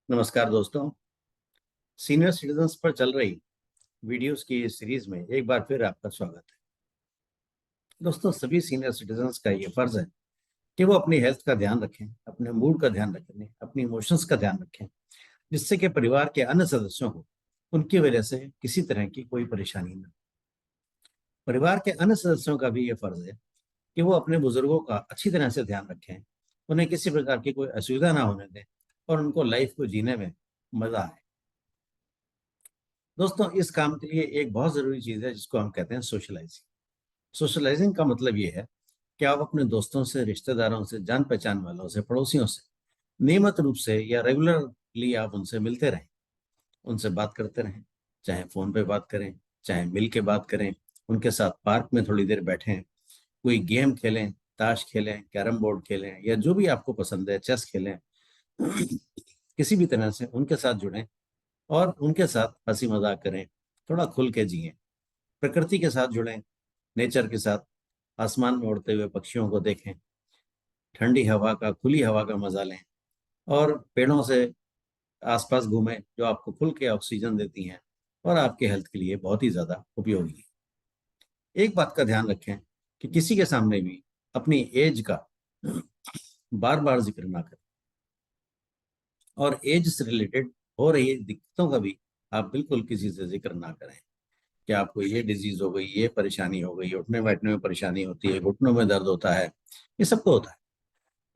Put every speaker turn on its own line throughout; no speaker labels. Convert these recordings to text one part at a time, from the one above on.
नमस्कार दोस्तों। Senior citizens पर चल रही वीडियोस की इस सीरीज में एक बार फिर आपका स्वागत है। दोस्तों, सभी सीनियर सिटीजन्स का ये फर्ज है कि वो अपनी हेल्थ का ध्यान रखें, अपने मूड का ध्यान रखें, अपनी इमोशंस का ध्यान रखें, जिससे कि परिवार के अन्य सदस्यों को उनकी वजह से किसी तरह की कोई परेशानी न हो। परिवार के अन्य सदस्यों का भी ये फर्ज है कि वो अपने बुजुर्गों का अच्छी तरह से ध्यान रखें, उन्हें किसी प्रकार की कोई असुविधा ना होने दें और उनको लाइफ को जीने में मजा आए। दोस्तों, इस काम के लिए एक बहुत जरूरी चीज है जिसको हम कहते हैं सोशलाइजिंग। सोशलाइजिंग का मतलब ये है कि आप अपने दोस्तों से, रिश्तेदारों से, जान पहचान वालों से, पड़ोसियों से नियमित रूप से या रेगुलरली आप उनसे मिलते रहें, उनसे बात करते रहें। चाहे फोन पे बात करें, चाहे मिल के बात करें, उनके साथ पार्क में थोड़ी देर बैठें, कोई गेम खेलें, ताश खेलें, कैरम बोर्ड खेलें या जो भी आपको पसंद है, चेस खेलें। किसी भी तरह से उनके साथ जुड़ें और उनके साथ हंसी मजाक करें, थोड़ा खुल के जिएं, प्रकृति के साथ जुड़ें, नेचर के साथ, आसमान में उड़ते हुए पक्षियों को देखें, ठंडी हवा का, खुली हवा का मजा लें और पेड़ों से आसपास घूमें जो आपको खुल के ऑक्सीजन देती हैं और आपके हेल्थ के लिए बहुत ही ज्यादा उपयोगी है। एक बात का ध्यान रखें कि किसी के सामने भी अपनी एज का बार बार जिक्र ना करें और एज से रिलेटेड हो रही दिक्कतों का भी आप बिल्कुल किसी से जिक्र ना करें कि आपको ये डिजीज हो गई, ये परेशानी हो गई, उठने बैठने में परेशानी होती है, घुटनों में दर्द होता है, ये सबको होता है।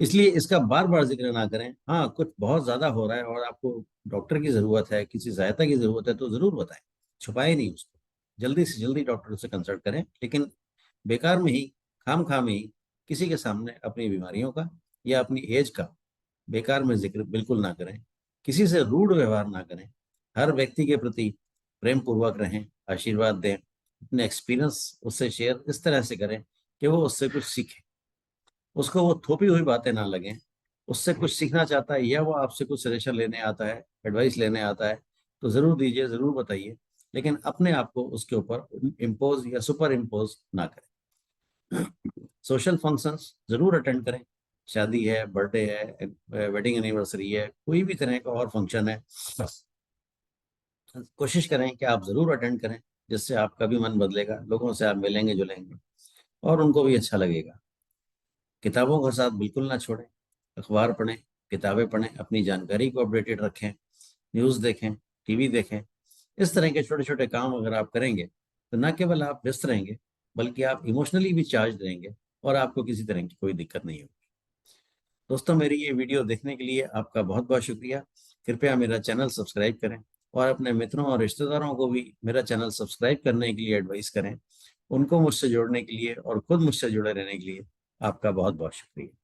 इसलिए इसका बार बार जिक्र ना करें। हाँ, कुछ बहुत ज्यादा हो रहा है और आपको डॉक्टर की जरूरत है, किसी सहायता की जरूरत है, तो जरूर बताएं, छुपाए नहीं उसको। जल्दी से जल्दी डॉक्टर से कंसल्ट करें, लेकिन बेकार में ही, खाम खाम ही किसी के सामने अपनी बीमारियों का या अपनी एज का बेकार में जिक्र बिल्कुल ना करें। किसी से रूड व्यवहार ना करें। हर व्यक्ति के प्रति प्रेम पूर्वक रहें, आशीर्वाद दें, अपने एक्सपीरियंस उससे शेयर इस तरह से करें कि वो उससे कुछ सीखे, उसको वो थोपी हुई बातें ना लगें। उससे कुछ सीखना चाहता है या वो आपसे कुछ सजेशन लेने आता है, एडवाइस लेने आता है, तो जरूर दीजिए, जरूर बताइए, लेकिन अपने आप को उसके ऊपर इम्पोज या सुपर इम्पोज ना करें। सोशल फंक्शंस जरूर अटेंड करें। शादी है, बर्थडे है, वेडिंग एनिवर्सरी है, कोई भी तरह का और फंक्शन है, कोशिश करें कि आप जरूर अटेंड करें, जिससे आपका भी मन बदलेगा, लोगों से आप मिलेंगे जुलेंगे और उनको भी अच्छा लगेगा। किताबों का साथ बिल्कुल ना छोड़ें। अखबार पढ़ें, किताबें पढ़ें, अपनी जानकारी को अपडेटेड रखें, न्यूज़ देखें, टीवी देखें। इस तरह के छोटे छोटे काम अगर आप करेंगे तो न केवल आप व्यस्त रहेंगे, बल्कि आप इमोशनली भी चार्ज रहेंगे और आपको किसी तरह की कोई दिक्कत नहीं होगी। दोस्तों, मेरी ये वीडियो देखने के लिए आपका बहुत बहुत शुक्रिया। कृपया मेरा चैनल सब्सक्राइब करें और अपने मित्रों और रिश्तेदारों को भी मेरा चैनल सब्सक्राइब करने के लिए एडवाइस करें। उनको मुझसे जोड़ने के लिए और खुद मुझसे जुड़े रहने के लिए आपका बहुत बहुत शुक्रिया।